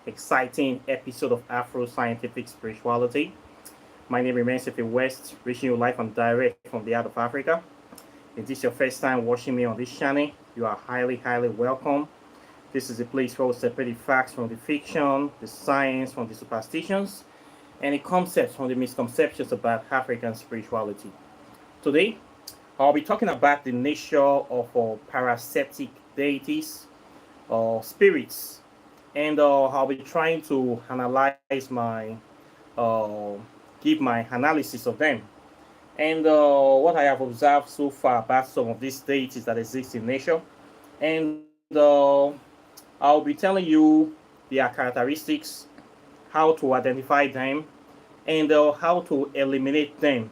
exciting episode of Afro Scientific Spirituality. My name remains Efe West, reaching you live and direct from the heart of Africa. If this is your first time watching me on this channel, you are highly welcome. This is a place where we separate the facts from the fiction, the science from the superstitions, and the concepts from the misconceptions about African spirituality. Today, I'll be talking about the nature of parasitic deities or spirits, and I'll be trying to analyze uh, give my analysis of them, and what I have observed so far about some of these deities that exist in nature, and I'll be telling you their characteristics, how to identify them, and how to eliminate them,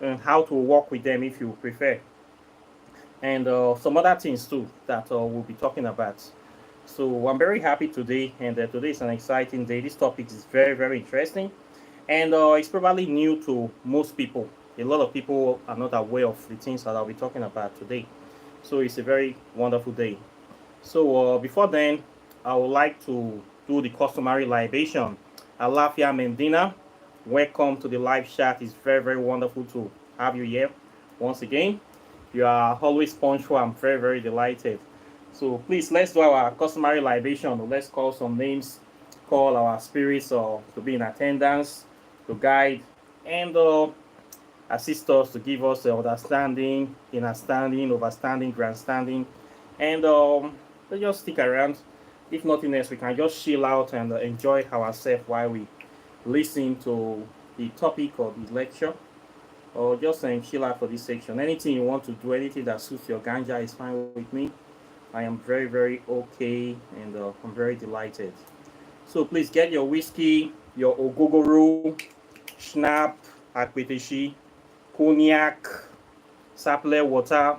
and how to work with them if you prefer, and some other things too that we'll be talking about. So I'm very happy today, and today is an exciting day. This topic is very interesting, and it's probably new to most people. A lot of people are not aware of the things that I'll be talking about today. So it's a very wonderful day. So before then, I would like to do the customary libation. Alafia Mendina, welcome to the live chat. It's very wonderful to have you here once again. You are always punctual. I'm very delighted. So please, let's do our customary libation. Let's call some names, call our spirits to be in attendance, to guide, and assist us to give us understanding, inner standing, overstanding, grandstanding, and let's just stick around. If nothing else, we can just chill out and enjoy ourselves while we listen to the topic of the lecture, or just chill out for this section. Anything you want to do, anything that suits your ganja is fine with me. I am very okay, and I'm very delighted. So please get your whiskey, your ogogoro, schnapp, akpeteshi, cognac, sapele water,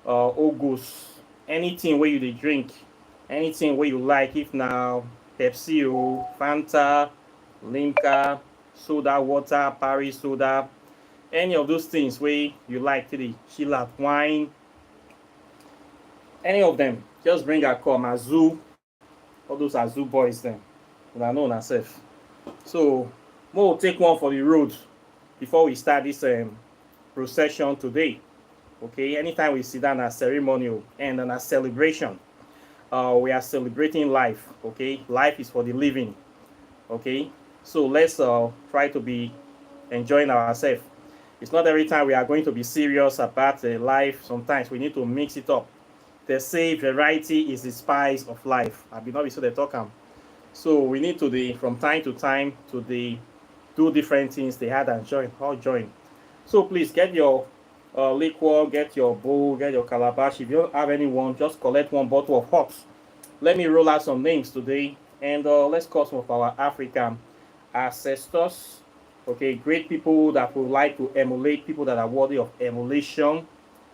ogus, anything where you dey drink, anything where you like. If now Pepsi, Fanta, Limca, soda water, Paris soda, any of those things where you like today, chill out, wine, any of them, just bring a come. Azul, all those Azul boys then. I know myself. So we'll take one for the road before we start this procession today. Okay, anytime we sit down at ceremonial and a celebration, we are celebrating life. Okay, life is for the living. Okay, so let's try to be enjoying ourselves. It's not every time we are going to be serious about life. Sometimes we need to mix it up. They say variety is the spice of life. I be not so they talk. So we need to from time to time to do different things. They had and all join. So please get your liquor, get your bowl, get your calabash. If you don't have anyone, just collect one bottle of hot. Let me roll out some names today, and let's call some of our African ancestors. Okay, great people that would like to emulate, people that are worthy of emulation,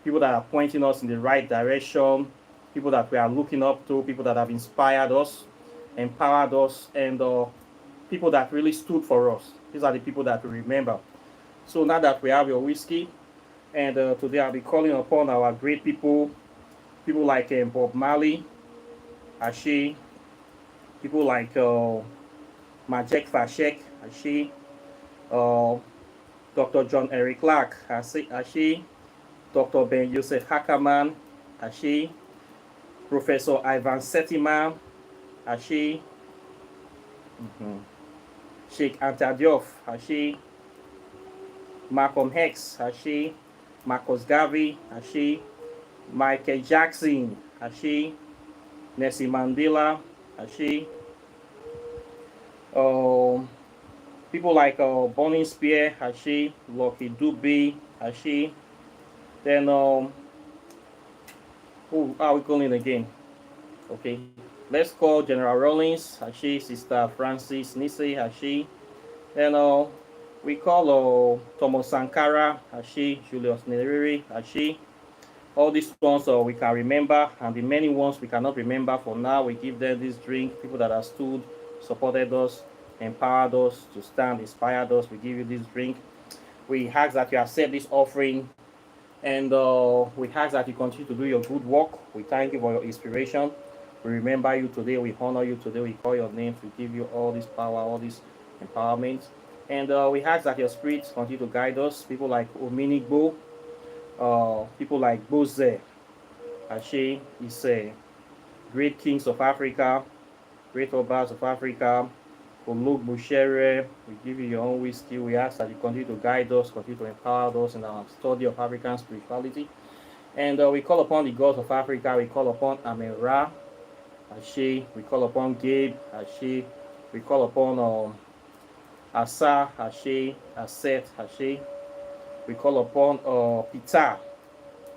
people that are pointing us in the right direction, people that we are looking up to, people that have inspired us, empowered us, and people that really stood for us. These are the people that we remember. So now that we have your whiskey, and today I'll be calling upon our great people like Bob Marley, Ashe, people like Majek Fashek, Ashe, Dr. John Eric Clark, Ashe, Dr. Ben Yosef Hackerman, Ashe, Professor Ivan Setima, Ashe, Sheikh Anta Diop, Ashe, Malcolm X, Ashe, Marcus Garvey, Ashe, Michael Jackson, Ashe, Nelson Mandela, Ashe, people like Bonnie Spear, Ashe, Lucky Dube, Ashe. Then, who are we calling again? Okay, let's call General Rawlings, Ashe, Sister Francis Nisi, Ashe. Then, we call Thomas Sankara, Ashe, Julius Nyerere, Ashe. All these ones we can remember, and the many ones we cannot remember for now, we give them this drink. People that have stood, supported us, empowered us to stand, inspired us, we give you this drink. We ask that you accept this offering, and we ask that you continue to do your good work. We thank you for your inspiration. We remember you today. We honor you today. We call your names. We give you all this power, all this empowerment. And we ask that your spirits continue to guide us. People like Ominigbo, people like Boze, Ashe, Ise, great kings of Africa, great obas of Africa, Olug Bushere. We give you your own whiskey. We ask that you continue to guide us, continue to empower us in our study of African spirituality. And we call upon the gods of Africa. We call upon Amen-Ra, Ashe. We call upon Gabe, Ashe. We call upon Asa, Ashe, Aset, Ashe. We call upon Pita,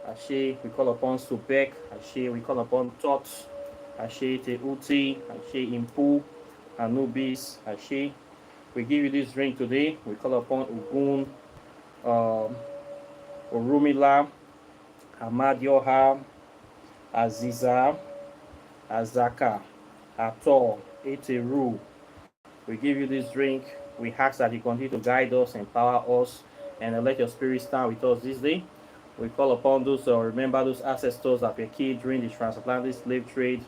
Ashe. We call upon Subek, Ashe. We call upon Tot, Ashe, Teuti, Ashe, Impu, Anubis, Ashe. We give you this drink today. We call upon Ugun, Orumila, Amadioha, Aziza, Azaka, Ator, Eteru. We give you this drink. We ask that you continue to guide us, empower us, and let your spirit stand with us this day. We call upon those, remember those ancestors that were killed during the transatlantic slave trade,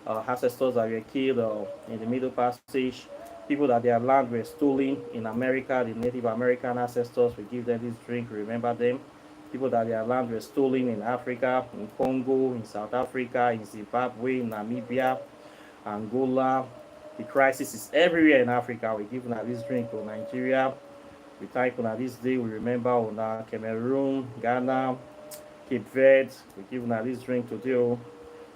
ancestors that were killed in the Middle Passage, people that their land were stolen in America, the Native American ancestors. We give them this drink, remember them. People that their land were stolen in Africa, in Congo, in South Africa, in Zimbabwe, in Namibia, Angola. The crisis is everywhere in Africa. We give this drink to Nigeria. We thank on this day. We remember on Cameroon, Ghana, Cape Verde. We give this drink today.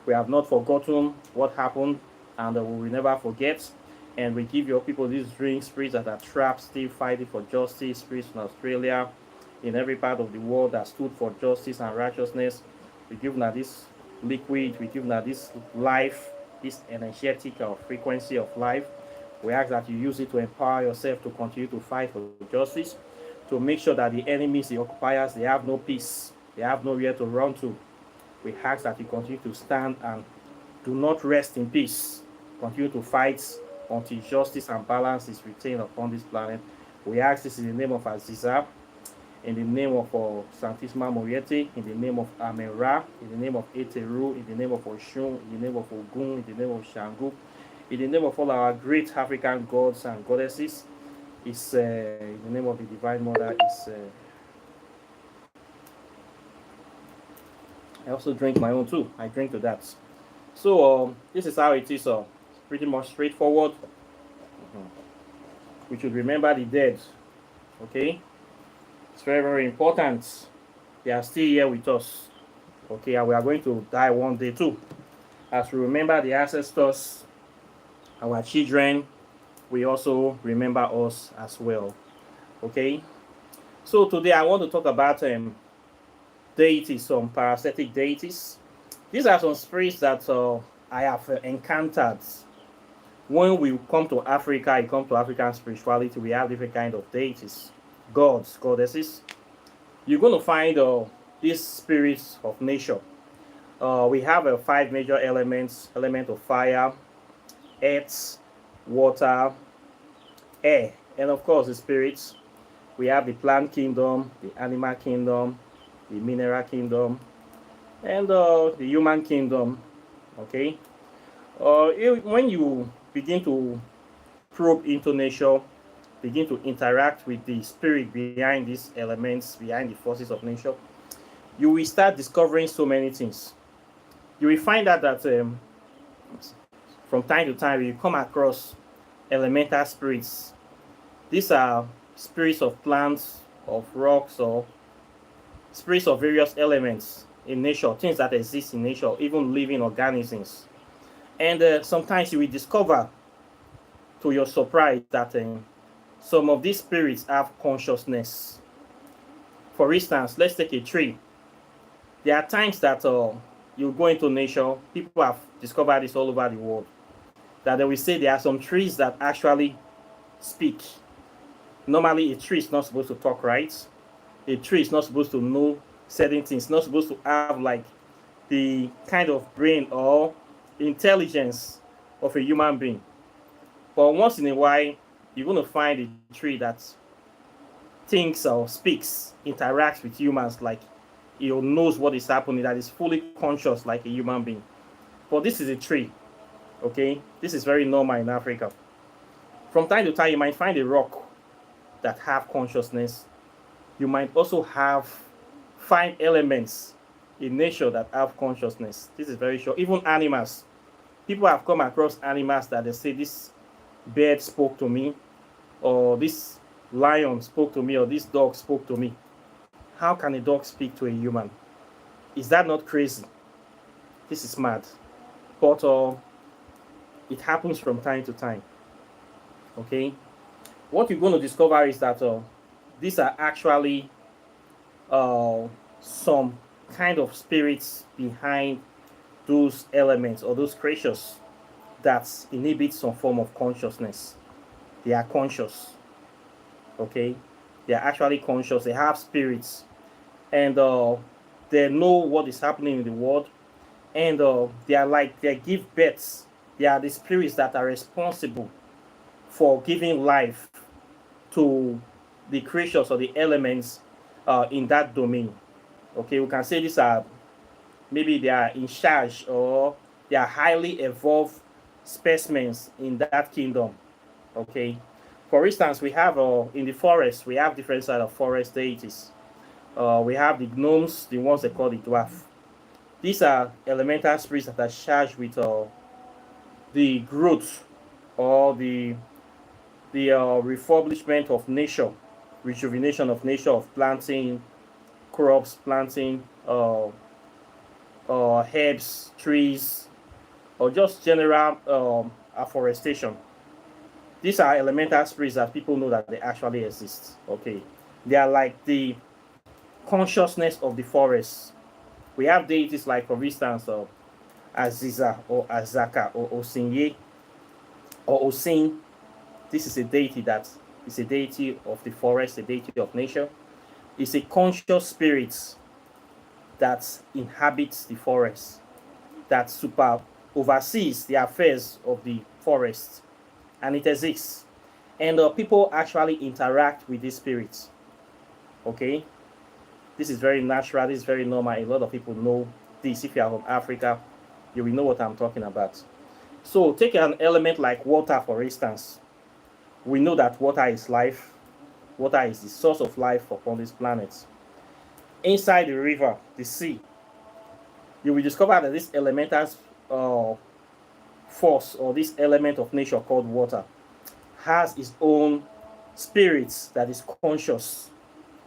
We have not forgotten what happened, and we will never forget. And we give your people this drink, spirits that are trapped, still fighting for justice, spirits in Australia, in every part of the world that stood for justice and righteousness. We give this liquid, we give this life, this energetic frequency of life. We ask that you use it to empower yourself to continue to fight for justice, to make sure that the enemies, the occupiers, they have no peace, they have nowhere to run to. We ask that you continue to stand and do not rest in peace. Continue to fight until justice and balance is retained upon this planet. We ask this in the name of Aziza, in the name of Santissima Moriete, in the name of Amen-Ra, in the name of Eteru, in the name of Oshun, in the name of Ogun, in the name of Shangu, in the name of all our great African gods and goddesses. It's in the name of the Divine Mother. I also drink my own too. I drink to that. So this is how it is. Pretty much straightforward. We should remember the dead. Okay. It's very, very important. They are still here with us. Okay, and we are going to die one day too. As we remember the ancestors, our children, we also remember us as well. Okay, so today I want to talk about deities, some parasitic deities. These are some spirits that I have encountered. When we come to Africa, you come to African spirituality, we have different kind of deities, gods, goddesses. You're going to find these spirits of nature. We have 5 major elements: element of fire, earth, water, air, and of course the spirits. We have the plant kingdom, the animal kingdom, the mineral kingdom, and the human kingdom. Okay, when you begin to probe into nature, begin to interact with the spirit behind these elements, behind the forces of nature, you will start discovering so many things. You will find out that from time to time you come across elemental spirits. These are spirits of plants, of rocks, or spirits of various elements in nature, things that exist in nature, even living organisms. And sometimes you will discover, to your surprise, that some of these spirits have consciousness. For instance, let's take a tree. There are times that you go into nature, people have discovered this all over the world, that they will say there are some trees that actually speak. Normally, a tree is not supposed to talk, right? A tree is not supposed to know certain things, not supposed to have like the kind of brain or intelligence of a human being. But once in a while, you're going to find a tree that thinks or speaks, interacts with humans, like it knows what is happening, that is fully conscious like a human being. But this is a tree. Okay, this is very normal in Africa. From time to time, you might find a rock that have consciousness. You might also find elements in nature that have consciousness. This is very sure. Even animals. People have come across animals that they say this bird spoke to me, or this lion spoke to me, or this dog spoke to me. How can a dog speak to a human? Is that not crazy? This is mad. But it happens from time to time. Okay? What you're going to discover is that these are actually some kind of spirits behind those elements or those creatures that inhibit some form of consciousness. They are conscious. Okay? They are actually conscious. They have spirits. And they know what is happening in the world. And they give births. They are the spirits that are responsible for giving life to the creatures or the elements in that domain. Okay, we can say these are, maybe they are in charge, or they are highly evolved specimens in that kingdom. Okay, for instance, we have in the forest, we have different sort of forest deities. We have the gnomes, the ones they call the dwarf. These are elemental spirits that are charged with the growth or the refurbishment of nature, rejuvenation of nature, of planting crops, planting herbs, trees, or just general afforestation. These are elemental spirits that people know that they actually exist. Okay, they are like the consciousness of the forest. We have deities like, for instance, Aziza or Azaka or Osinye or Osin. This is a deity that is a deity of the forest, a deity of nature. It's a conscious spirit that inhabits the forest, that oversees the affairs of the forest, and it exists. And people actually interact with these spirits. Okay, this is very natural. This is very normal. A lot of people know this. If you are from Africa, you will know what I'm talking about. So take an element like water, for instance. We know that water is life. Water is the source of life upon this planet. Inside the river, the sea, you will discover that this elemental force, or this element of nature called water, has its own spirits that is conscious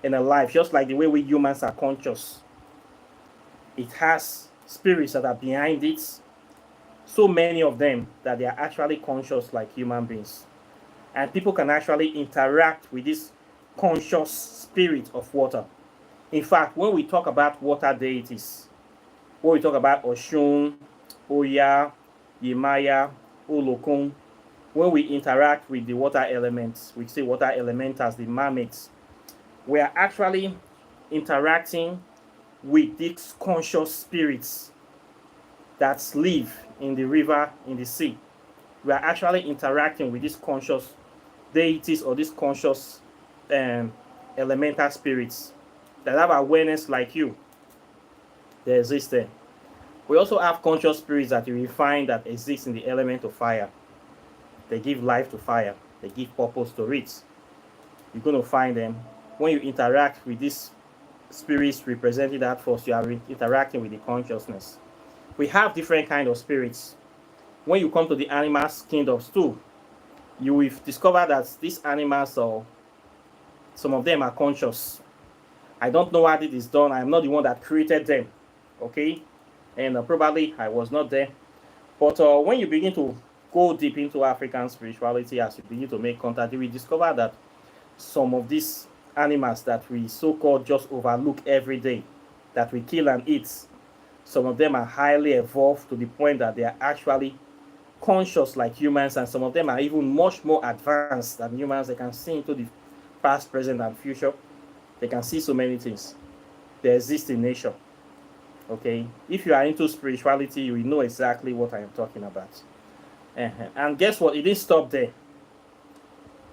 and alive, just like the way we humans are conscious. It has spirits that are behind it, so many of them that they are actually conscious like human beings. And people can actually interact with this conscious spirit of water. In fact, when we talk about water deities, when we talk about Oshun, Oya, Yemaya, Olokun, when we interact with the water elements, we say water elementals, the mermaids, we are actually interacting with these conscious spirits that live in the river, in the sea. We are actually interacting with these conscious deities or these conscious elemental spirits that have awareness like you. They exist there. We also have conscious spirits that you will find that exist in the element of fire. They give life to fire. They give purpose to it. You're going to find them. When you interact with these spirits representing that force, you are interacting with the consciousness. We have different kinds of spirits. When you come to the animal kingdoms too, you will discover that these animals, some of them are conscious. I don't know how it is done. I am not the one that created them. Okay? And probably I was not there. But when you begin to go deep into African spirituality, as you begin to make contact, you will discover that some of these animals that we so-called just overlook every day, that we kill and eat, some of them are highly evolved to the point that they are actually conscious like humans, and some of them are even much more advanced than humans. They can see into the past, present, and future. They can see so many things. They exist in nature. Okay, if you are into spirituality, you will know exactly what I am talking about. And guess what? It didn't stop there.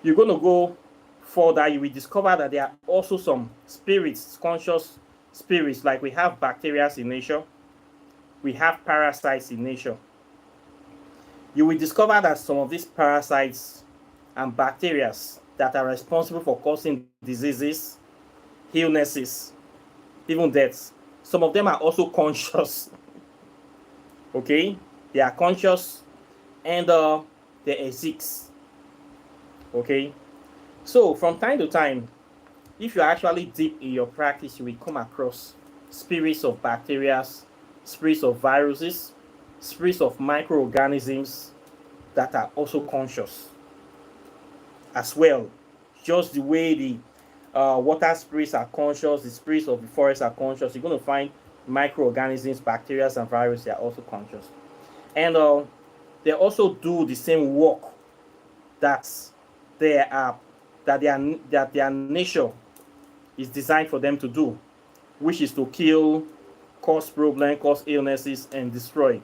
You're going to go further. You will discover that there are also some spirits, conscious spirits, like we have bacteria in nature. We have parasites in nature. you will discover that some of these parasites and bacteria that are responsible for causing diseases, illnesses, even deaths, some of them are also conscious. Okay, they are conscious, and they exist. Okay, so from time to time, if you're actually deep in your practice, you will come across spirits of bacteria, spirits of viruses, spirits of microorganisms that are also conscious as well. Just the way the water spirits are conscious, the spirits of the forest are conscious, you're going to find microorganisms, bacteria, and viruses are also conscious. And they also do the same work that their nature is designed for them to do, which is to kill, cause problems, cause illnesses, and destroy.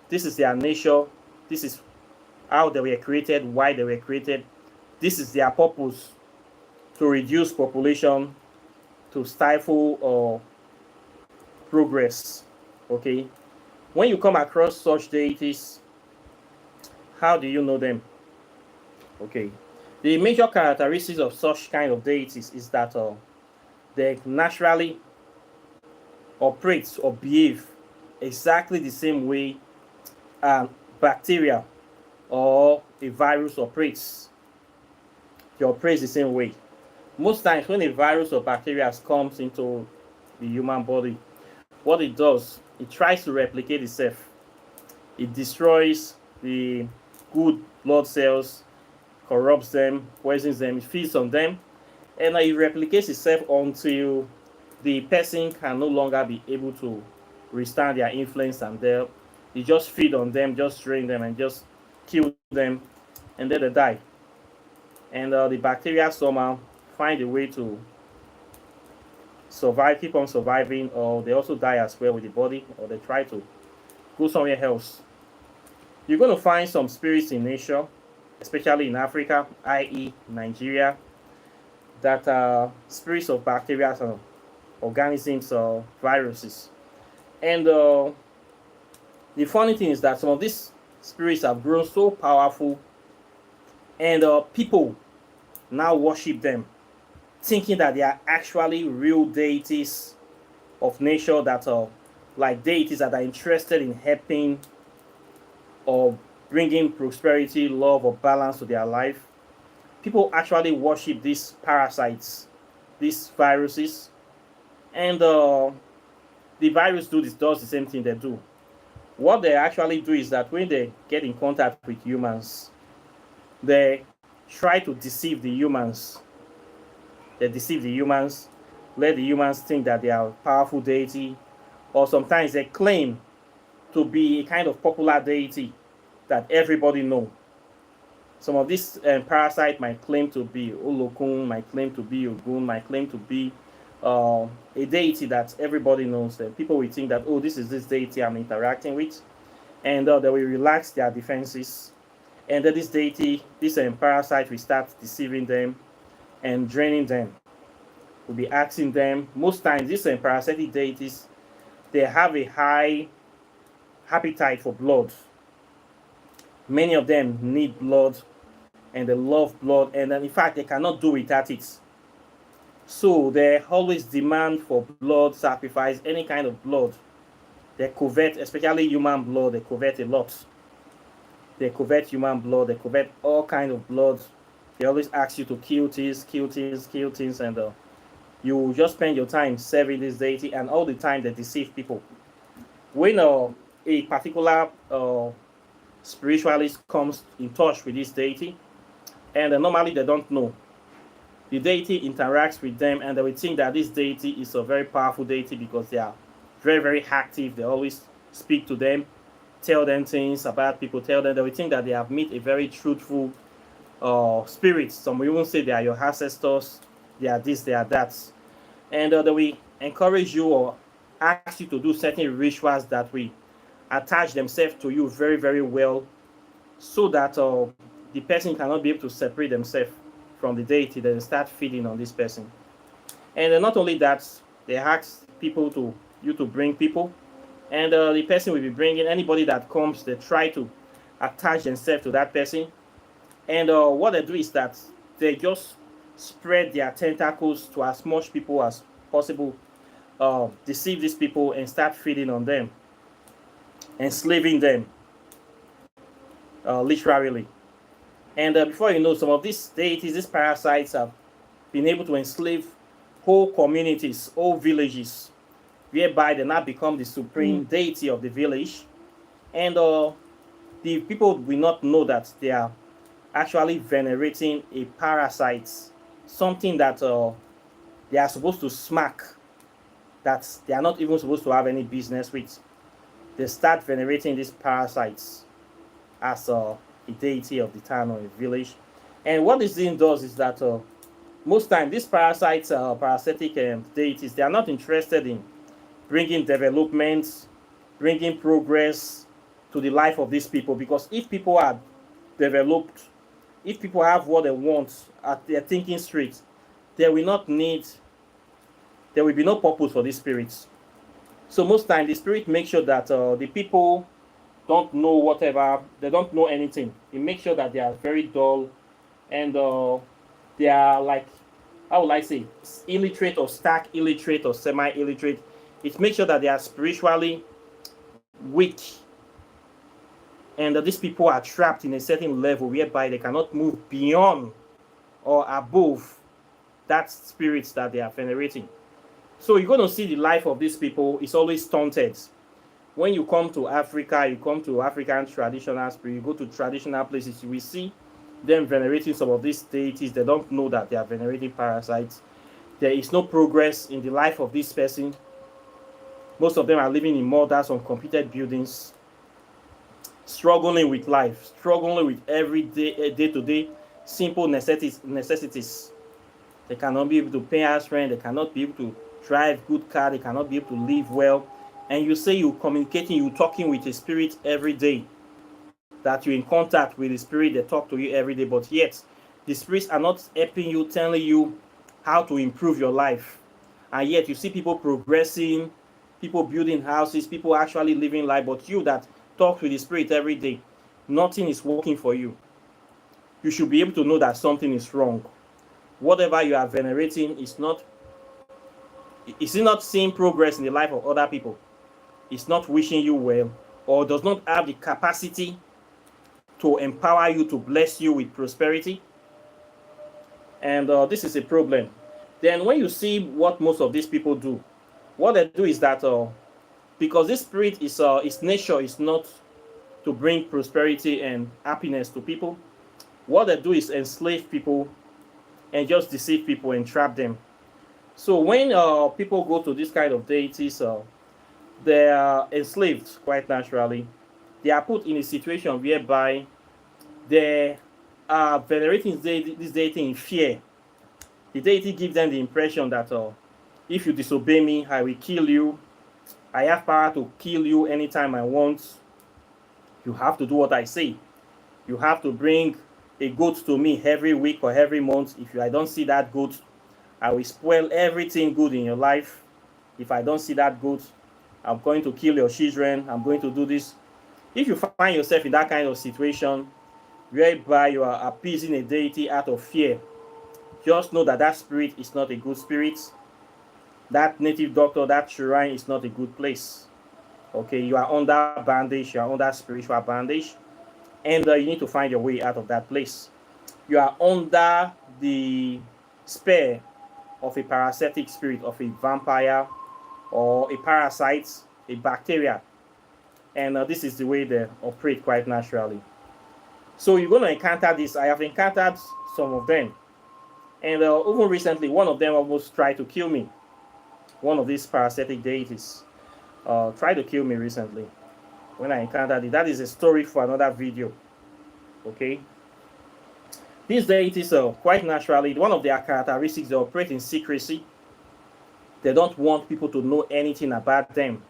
This is their nature. This is how they were created, why they were created. This is their purpose: to reduce population, to stifle or progress. Okay, when you come across such deities, how do you know them? Okay, the major characteristics of such kind of deities is that they naturally operate or behave exactly the same way bacteria or a virus operates. They operate the same way. Most times when a virus or bacteria comes into the human body, what it does, it tries to replicate itself. It destroys the good blood cells, corrupts them, poisons them, it feeds on them, and it replicates itself until the person can no longer be able to withstand their influence, and they just feed on them, just drain them, and just kill them, and then they die. And the bacteria somehow find a way to survive, keep on surviving, or they also die as well with the body, or they try to go somewhere else. You're going to find some spirits in Asia, especially in Africa, i.e. Nigeria, that are spirits of bacteria or organisms or viruses. And the funny thing is that some of these spirits have grown so powerful, and people now worship them, thinking that they are actually real deities of nature, that are like deities that are interested in helping or bringing prosperity, love, or balance to their life. People actually worship these parasites, these viruses, and the virus does the same thing they do. What they actually do is that when they get in contact with humans, they try to deceive the humans. They deceive the humans, let the humans think that they are a powerful deity, or sometimes they claim to be a kind of popular deity that everybody knows. Some of these parasites might claim to be Olokun, might claim to be Ogun, might claim to be a deity that everybody knows. People will think that, oh, this is this deity I'm interacting with, and they will relax their defenses. And then this deity, this parasite, will start deceiving them and draining them. We'll be asking them. Most times, these parasitic deities, they have a high appetite for blood. Many of them need blood, and they love blood, and in fact, they cannot do without it. So they always demand for blood, sacrifice, any kind of blood. They covet, especially human blood, they covet a lot. They covet human blood, they covet all kind of blood. They always ask you to kill things, and you just spend your time serving this deity, and all the time they deceive people. When a particular spiritualist comes in touch with this deity, and normally they don't know, the deity interacts with them, and they will think that this deity is a very powerful deity because they are very, very active. They always speak to them, tell them things about people, tell them. They will think that they have met a very truthful spirit. Some will even say they are your ancestors, they are this, they are that. And they will encourage you or ask you to do certain rituals that will attach themselves to you very, very well, so that the person cannot be able to separate themselves from the deity. They start feeding on this person. And not only that, they ask people to bring people, and the person will be bringing anybody that comes. They try to attach themselves to that person. And what they do is that they just spread their tentacles to as much people as possible, deceive these people and start feeding on them, enslaving them, literally. And before you know, some of these deities, these parasites, have been able to enslave whole communities, whole villages, whereby they now become the supreme deity of the village. And the people will not know that they are actually venerating a parasite, something that they are supposed to smack, that they are not even supposed to have any business with. They start venerating these parasites as a deity of the town or a village. And what this thing does is that most time these parasites, parasitic deities, they are not interested in bringing development, bringing progress to the life of these people. Because if people are developed, if people have what they want, they're thinking straight, there will be no purpose for these spirits. So most time the spirit makes sure that the people don't know whatever, they don't know anything. It makes sure that they are very dull, and they are like, how would I say, illiterate or stark illiterate or semi-illiterate. It makes sure that they are spiritually weak, and these people are trapped in a certain level whereby they cannot move beyond or above that spirit that they are venerating. So you're going to see the life of these people is always stunted. When you come to Africa, you come to African traditional spirit, you go to traditional places, you will see them venerating some of these deities. They don't know that they are venerating parasites. There is no progress in the life of this person. Most of them are living in mothers on completed buildings, struggling with life, struggling with every day-to-day simple necessities. They cannot be able to pay house rent, they cannot be able to drive good car, they cannot be able to live well. And you say you're communicating, you're talking with a spirit every day, that you're in contact with the spirit, they talk to you every day, but yet the spirits are not helping you, telling you how to improve your life. And yet you see people progressing, people building houses, people actually living life, but you that talk with the spirit every day, nothing is working for you. You should be able to know that something is wrong. Whatever you are venerating is not seeing progress in the life of other people. It's not wishing you well, or does not have the capacity to empower you, to bless you with prosperity. And this is a problem. Then when you see what most of these people do, what they do is that because this spirit is its nature is not to bring prosperity and happiness to people, what they do is enslave people and just deceive people and trap them. So when people go to this kind of deities, they are enslaved quite naturally. They are put in a situation whereby they are venerating this deity in fear. The deity gives them the impression that if you disobey me, I will kill you. I have power to kill you anytime I want. You have to do what I say. You have to bring a goat to me every week or every month. If I don't see that goat, I will spoil everything good in your life. If I don't see that goat, I'm going to kill your children. I'm going to do this. If you find yourself in that kind of situation whereby you are appeasing a deity out of fear, just know that that spirit is not a good spirit. That native doctor, that shrine is not a good place. Okay, you are under bandage, you are under spiritual bandage, and you need to find your way out of that place. You are under the spell of a parasitic spirit, of a vampire, or a parasite, a bacteria. And this is the way they operate quite naturally. So you're going to encounter this. I have encountered some of them. And even recently, one of them almost tried to kill me. One of these parasitic deities tried to kill me recently when I encountered it. That is a story for another video. Okay. These deities are quite naturally, one of their characteristics, they operate in secrecy. They don't want people to know anything about them.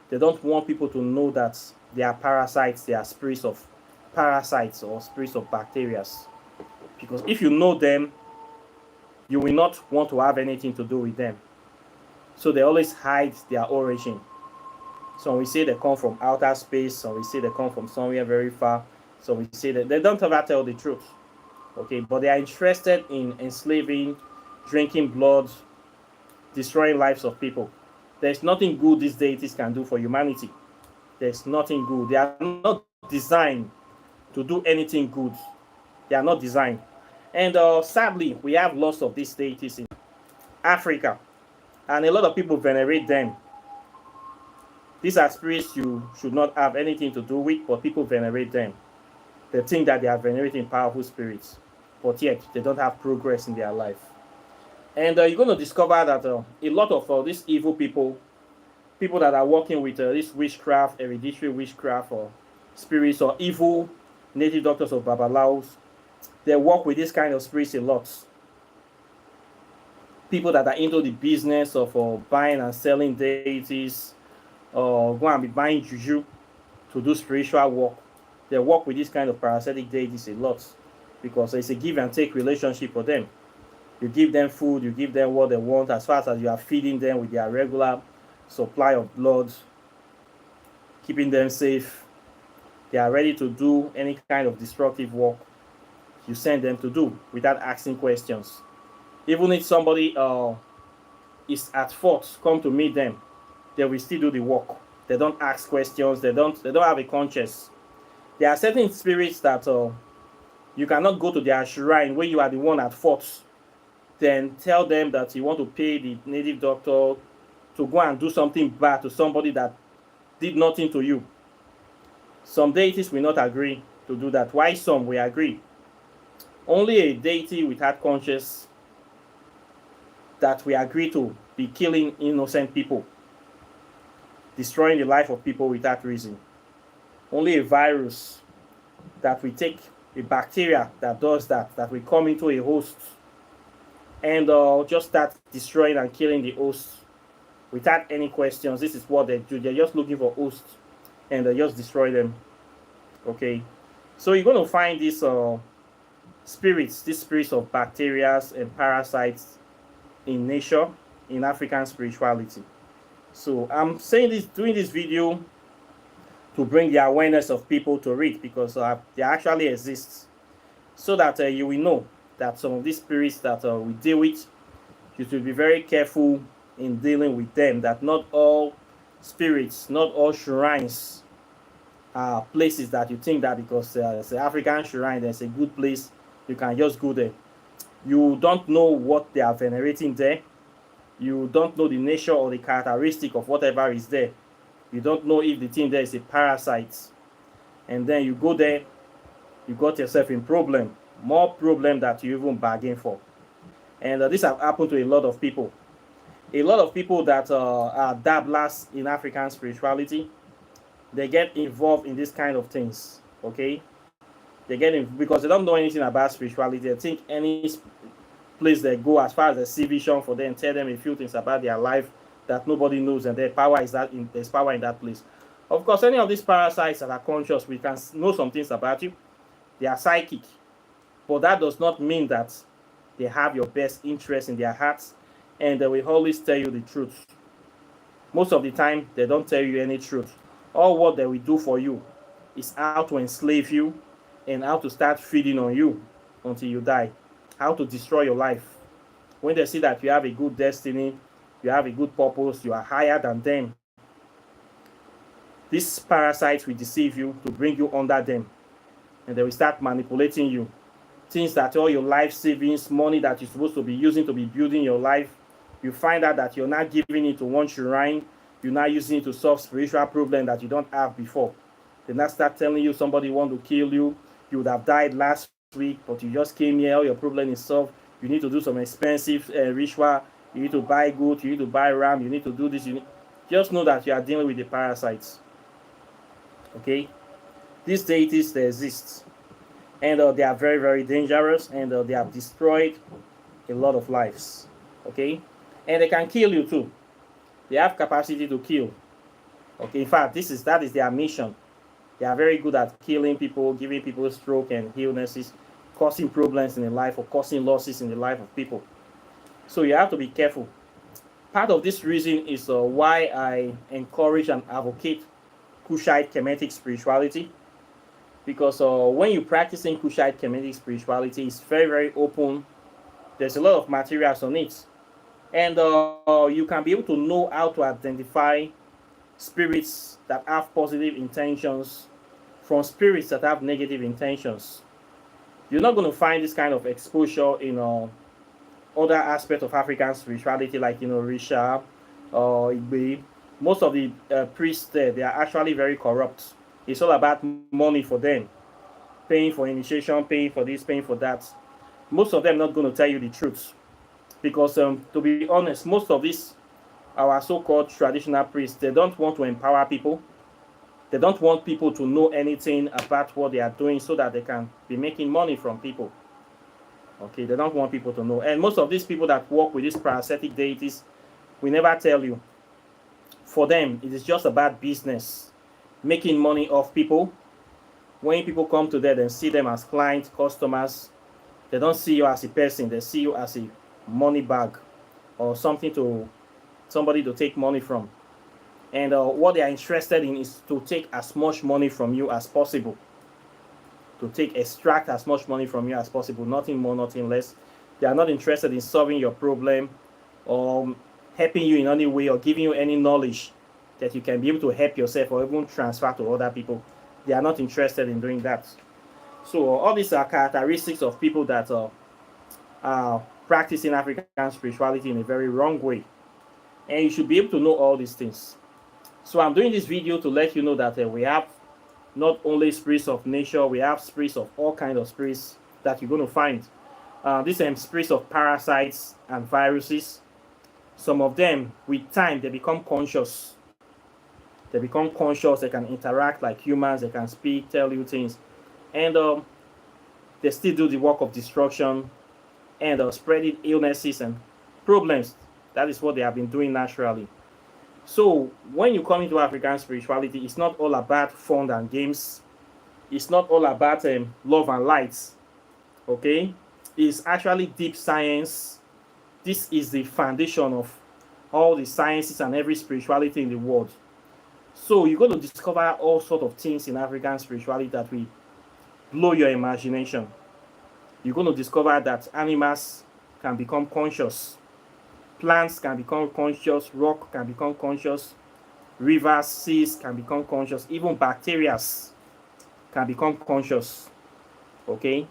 They don't want people to know that they are parasites, they are spirits of parasites or spirits of bacteria. Because if you know them, you will not want to have anything to do with them. So they always hide their origin. Some we say they come from outer space, some we say they come from somewhere very far. So we say that they don't ever tell the truth. Okay, but they are interested in enslaving, drinking blood, destroying lives of people. There's nothing good these deities can do for humanity. There's nothing good. They are not designed to do anything good. They are not designed. And sadly, we have lots of these deities in Africa, and a lot of people venerate them. These are spirits you should not have anything to do with, but people venerate them. They think that they are venerating powerful spirits, but yet they don't have progress in their life. And you're going to discover that a lot of these evil people, people that are working with this witchcraft, hereditary witchcraft, or spirits, or evil native doctors of Babalaos, they work with this kind of spirits a lot. People that are into the business of buying and selling deities, or go and be buying juju to do spiritual work, they work with this kind of parasitic deities a lot, because it's a give and take relationship for them. You give them food, you give them what they want, as far as you are feeding them with their regular supply of blood, keeping them safe. They are ready to do any kind of destructive work you send them to do without asking questions. Even if somebody is at fault, come to meet them, they will still do the work. They don't ask questions. They don't have a conscience. There are certain spirits that you cannot go to their shrine when you are the one at fault. Then tell them that you want to pay the native doctor to go and do something bad to somebody that did nothing to you. Some deities will not agree to do that. Why some will agree? Only a deity without conscience that we agree to be killing innocent people, destroying the life of people without reason. Only a virus that we take, a bacteria that does that will come into a host and just start destroying and killing the host without any questions. This is what they do. They're just looking for hosts and they just destroy them. Okay, so you're going to find these spirits of bacteria and parasites in nature, in African spirituality. So I'm saying this, doing this video to bring the awareness of people to it, because they actually exist, so that you will know that some of these spirits that we deal with, you should be very careful in dealing with them. That not all spirits, not all shrines are places that you think that because it's an African shrine, there's a good place, you can just go there. You don't know what they are venerating there. You don't know the nature or the characteristic of whatever is there. You don't know if the thing there is a parasite. And then you go there, you got yourself in problem. More problem that you even bargain for. And this has happened to a lot of people. A lot of people that are dabblers in African spirituality, they get involved in this kind of things. Okay? They get in because they don't know anything about spirituality. They think any place they go, as far as they see vision for them, tell them a few things about their life that nobody knows, and there's power in that place. Of course, any of these parasites that are conscious, we can know some things about you. They are psychic, but that does not mean that they have your best interest in their hearts, and they will always tell you the truth. Most of the time, they don't tell you any truth. All what they will do for you is how to enslave you and how to start feeding on you until you die. How to destroy your life. When they see that you have a good destiny, you have a good purpose, you are higher than them, these parasites will deceive you to bring you under them, and they will start manipulating you. Things that all your life savings, money that you're supposed to be using to be building your life, you find out that you're not giving it to one shrine, you're not using it to solve spiritual problem that you don't have before. They now start telling you somebody want to kill you, you would have died last week, but you just came here, all your problem is solved. You need to do some expensive ritual, you need to buy goat, you need to buy ram, you need to do this. Just know that you are dealing with the parasites. Okay, these deities, they exist, and they are very, very dangerous, and they have destroyed a lot of lives. Okay, and they can kill you too. They have capacity to kill. Okay, in fact, that is their mission. They are very good at killing people, giving people stroke and illnesses, causing problems in the life or causing losses in the life of people. So you have to be careful. Part of this reason is why I encourage and advocate Kushite Kemetic spirituality, because when you practice in Kushite Kemetic spirituality, it's very, very open. There's a lot of materials on it. And you can be able to know how to identify spirits that have positive intentions from spirits that have negative intentions. You're not going to find this kind of exposure in other aspects of African spirituality, like Risha or Igbe. Most of the priests there, they are actually very corrupt. It's all about money for them, paying for initiation, paying for this, paying for that. Most of them not going to tell you the truth, because to be honest, most of these our so-called traditional priests, they don't want to empower people. They don't want people to know anything about what they are doing so that they can be making money from people. Okay, they don't want people to know. And most of these people that work with these parasitic deities will never tell you. For them, it is just about business, making money off people. When people come to them and see them as clients, customers, they don't see you as a person. They see you as a money bag or somebody to take money from. And what they are interested in is to take as much money from you as possible. Extract as much money from you as possible. Nothing more, nothing less. They are not interested in solving your problem or helping you in any way or giving you any knowledge that you can be able to help yourself or even transfer to other people. They are not interested in doing that. So all these are characteristics of people that are practicing African spirituality in a very wrong way. And you should be able to know all these things. So I'm doing this video to let you know that we have not only spirits of nature, we have spirits of all kinds of spirits that you're going to find. These spirits of parasites and viruses. Some of them, with time, they become conscious. They become conscious, they can interact like humans, they can speak, tell you things. And they still do the work of destruction and spreading illnesses and problems. That is what they have been doing naturally. So when you come into African spirituality, it's not all about fun and games. It's not all about love and light. Okay? It's actually deep science. This is the foundation of all the sciences and every spirituality in the world. So you're going to discover all sorts of things in African spirituality that will blow your imagination. You're going to discover that animals can become conscious. Plants can become conscious, rock can become conscious, rivers, seas can become conscious, even bacteria can become conscious. Okay?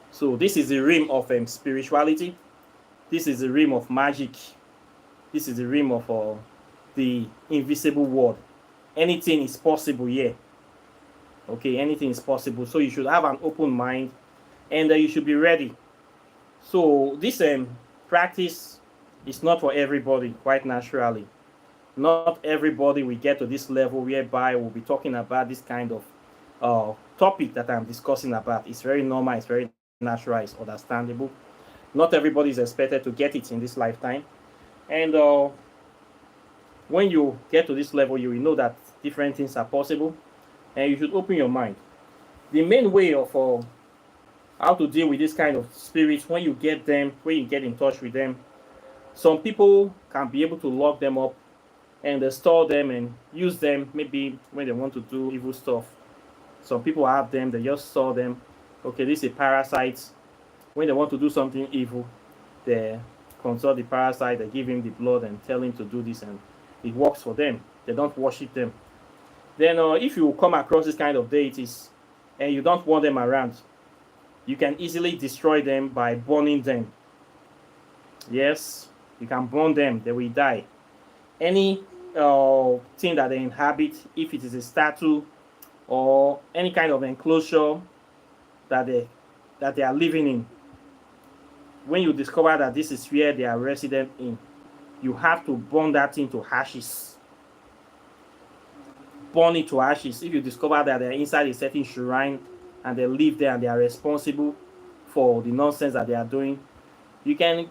So this is the realm of spirituality. This is the realm of magic. This is the realm of the invisible world. Anything is possible here. Okay, anything is possible. So you should have an open mind and you should be ready. So this practice is not for everybody, quite naturally. Not everybody will get to this level whereby we'll be talking about this kind of topic that I'm discussing about. It's very normal, it's very natural, it's understandable. Not everybody is expected to get it in this lifetime. And when you get to this level, you will know that different things are possible. And you should open your mind. The main way of how to deal with this kind of spirits, when you get them, when you get in touch with them, some people can be able to lock them up and store them and use them maybe when they want to do evil stuff. Some people have them, they just store them. Okay, this is a parasite. When they want to do something evil, they consult the parasite, they give him the blood and tell him to do this, and it works for them. They don't worship them. Then if you come across this kind of deities and you don't want them around, you can easily destroy them by burning them. Yes, you can burn them, they will die. Any thing that they inhabit, if it is a statue or any kind of enclosure that they are living in, when you discover that this is where they are resident in, you have to burn that thing to ashes. Burn it to ashes. If you discover that they're inside a certain shrine and they live there and they are responsible for the nonsense that they are doing, you can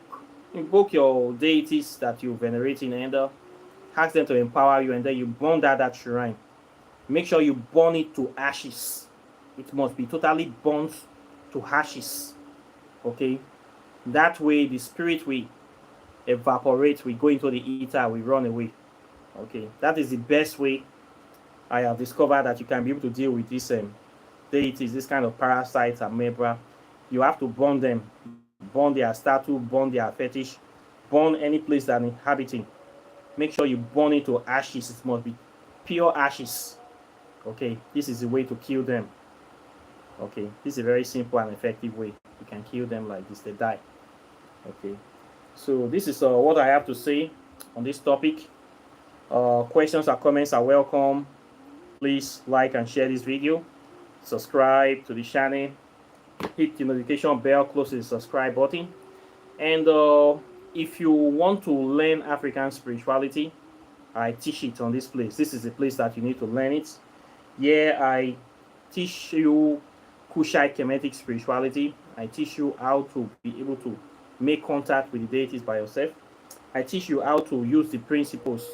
invoke your deities that you venerate in and ask them to empower you, and then you burn that shrine. Make sure you burn it to ashes. It must be totally burnt to ashes. Okay? That way the spirit will evaporate, we go into the ether, we run away. Okay, that is the best way I have discovered that you can be able to deal with these deities, this kind of parasites, amoeba, you have to burn them, burn their statue, burn their fetish, burn any place that inhabiting. Make sure you burn it to ashes. It must be pure ashes. Okay, this is the way to kill them. Okay, this is a very simple and effective way. You can kill them like this, they die. Okay, so this is what I have to say on this topic. Questions or comments are welcome. Please like and share this video. Subscribe to the channel. Hit the notification bell close to the subscribe button. And if you want to learn African spirituality, I teach it on this place. This is the place that you need to learn it. Yeah, I teach you Kushite Kemetic spirituality. I teach you how to be able to make contact with the deities by yourself. I teach you how to use the principles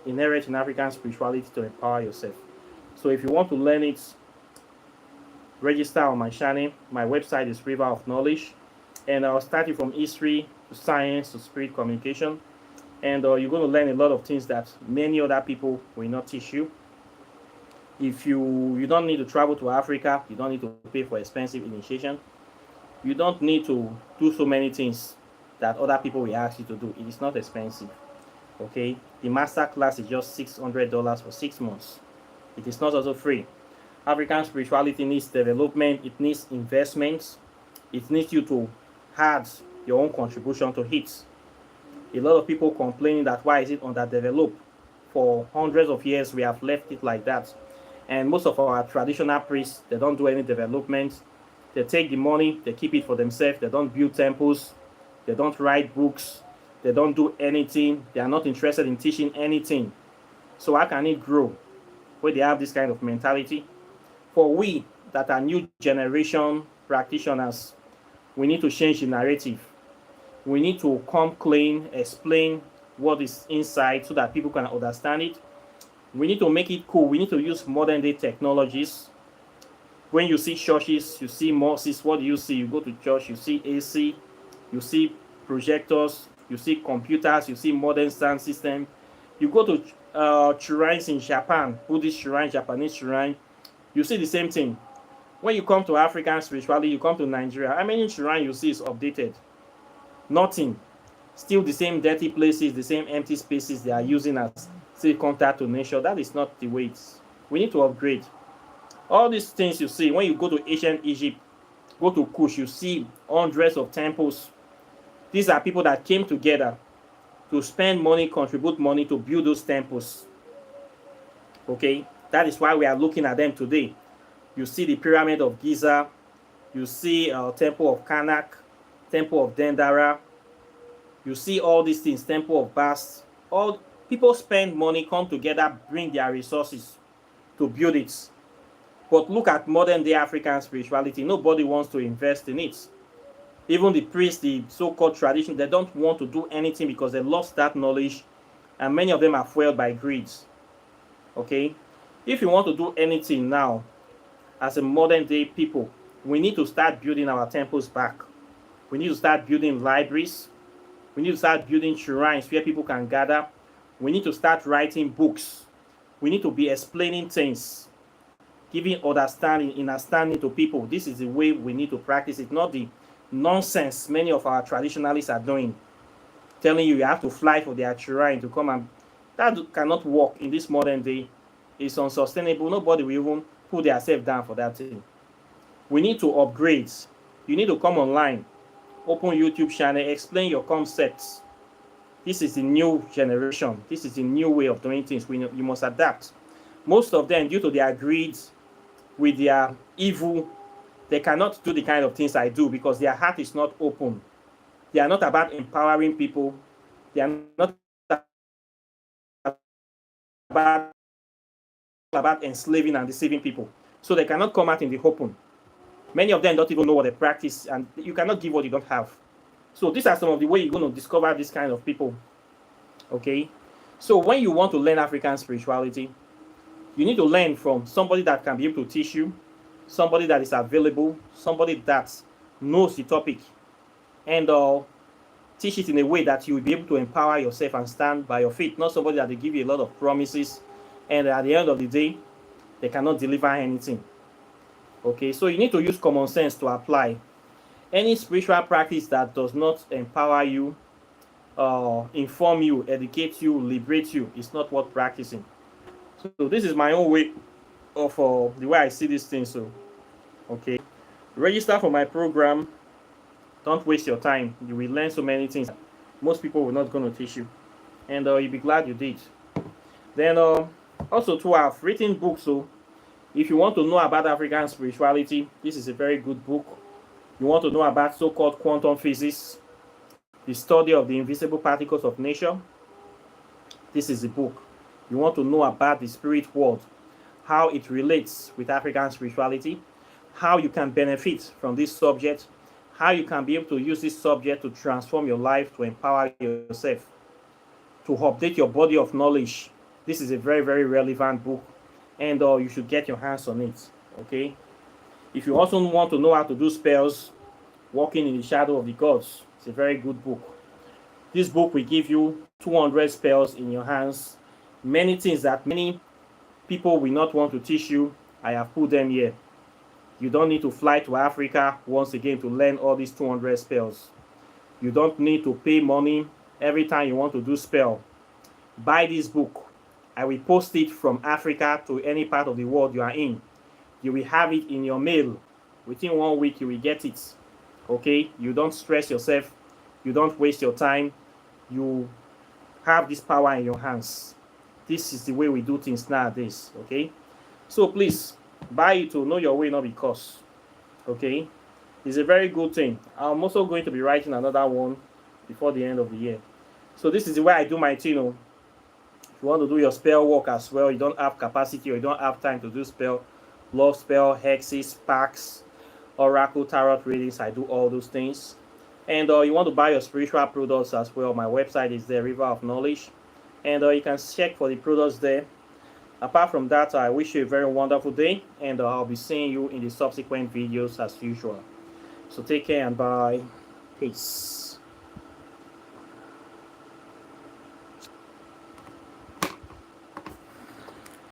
inherent in African spirituality to empower yourself. So if you want to learn it, register on my channel. My website is River of Knowledge, and I'll start you from history to science to spirit communication, and you're going to learn a lot of things that many other people will not teach you. If you don't need to travel to Africa, you don't need to pay for expensive initiation, you don't need to do so many things that other people will ask you to do. It is not expensive. Okay, the master class is just $600 for 6 months. It is not also free. African spirituality needs development, it needs investments, it needs you to add your own contribution to it. A lot of people complaining that why is it underdeveloped? For hundreds of years we have left it like that. And most of our traditional priests, they don't do any development. They take the money, they keep it for themselves, they don't build temples, they don't write books, they don't do anything, they are not interested in teaching anything. So how can it grow when they have this kind of mentality? For we that are new generation practitioners, we need to change the narrative. We need to come clean, explain what is inside so that people can understand it. We need to make it cool. We need to use modern day technologies. When you see churches, you see mosques, what do you see? You go to church, you see AC, you see projectors, you see computers, you see modern sound system. You go to shrines in Japan, Buddhist shrine, Japanese shrine, you see the same thing. When you come to African spirituality, you come to Nigeria, how many shrine you see is updated? Nothing. Still the same dirty places, the same empty spaces they are using as say contact to nature. That is not the way it's. We need to upgrade. All these things you see, when you go to ancient Egypt, go to Kush, you see hundreds of temples. These are people that came together to spend money, contribute money to build those temples. Okay? That is why we are looking at them today. You see the Pyramid of Giza, you see Temple of Karnak, Temple of Dendera, you see all these things, Temple of Bast. All people spend money, come together, bring their resources to build it. But look at modern day African spirituality. Nobody wants to invest in it. Even the priests, the so-called tradition, they don't want to do anything because they lost that knowledge, and many of them are fueled by greed. Okay? If you want to do anything now, as a modern day people, we need to start building our temples back. We need to start building libraries. We need to start building shrines where people can gather. We need to start writing books. We need to be explaining things, giving understanding to people. This is the way we need to practice it, not the nonsense many of our traditionalists are doing, telling you have to fly for their shrine to come, and that cannot work in this modern day. It's unsustainable. Nobody will even put themselves down for that thing. We need to upgrade. You need to come online, open YouTube channel, explain your concepts. This is the new generation. This is the new way of doing things. You must adapt. Most of them, due to their greed, with their evil, they cannot do the kind of things I do because their heart is not open. They are not about empowering people. They are not about enslaving and deceiving people. So they cannot come out in the open. Many of them don't even know what they practice, and you cannot give what you don't have. So these are some of the ways you're going to discover this kind of people. Okay? So when you want to learn African spirituality, you need to learn from somebody that can be able to teach you, somebody that is available, somebody that knows the topic, and teach it in a way that you will be able to empower yourself and stand by your feet, not somebody that will give you a lot of promises, and at the end of the day, they cannot deliver anything. Okay, so you need to use common sense to apply. Any spiritual practice that does not empower you, inform you, educate you, liberate you is not worth practicing. So this is my own way of the way I see these things. So, okay, register for my program. Don't waste your time. You will learn so many things most people will not going to teach you, and you'll be glad you did. Then also too, I've written books. So if you want to know about African spirituality, this is a very good book. You want to know about so-called quantum physics, the study of the invisible particles of nature, this is the book. You want to know about the spirit world, how it relates with African spirituality, how you can benefit from this subject, how you can be able to use this subject to transform your life, to empower yourself, to update your body of knowledge. This is a very, very relevant book, and you should get your hands on it. Okay. If you also want to know how to do spells, Walking in the Shadow of the Gods, it's a very good book. This book will give you 200 spells in your hands. Many things that many people will not want to teach you, I have put them here. You don't need to fly to Africa once again to learn all these 200 spells. You don't need to pay money every time you want to do spell. Buy this book. I will post it from Africa to any part of the world you are in. You will have it in your mail. Within 1 week, you will get it. Okay? You don't stress yourself. You don't waste your time. You have this power in your hands. This is the way we do things nowadays. Okay? So please, buy it to know your way, not because. Okay? It's a very good thing. I'm also going to be writing another one before the end of the year. So this is the way I do my thing. If you want to do your spell work as well, you don't have capacity or you don't have time to do spell, love spell, hexes, packs, oracle, tarot readings, I do all those things. And you want to buy your spiritual products as well, my website is there, River of Knowledge. And you can check for the products there. Apart from that, I wish you a very wonderful day, and I'll be seeing you in the subsequent videos as usual. So take care and bye. Peace.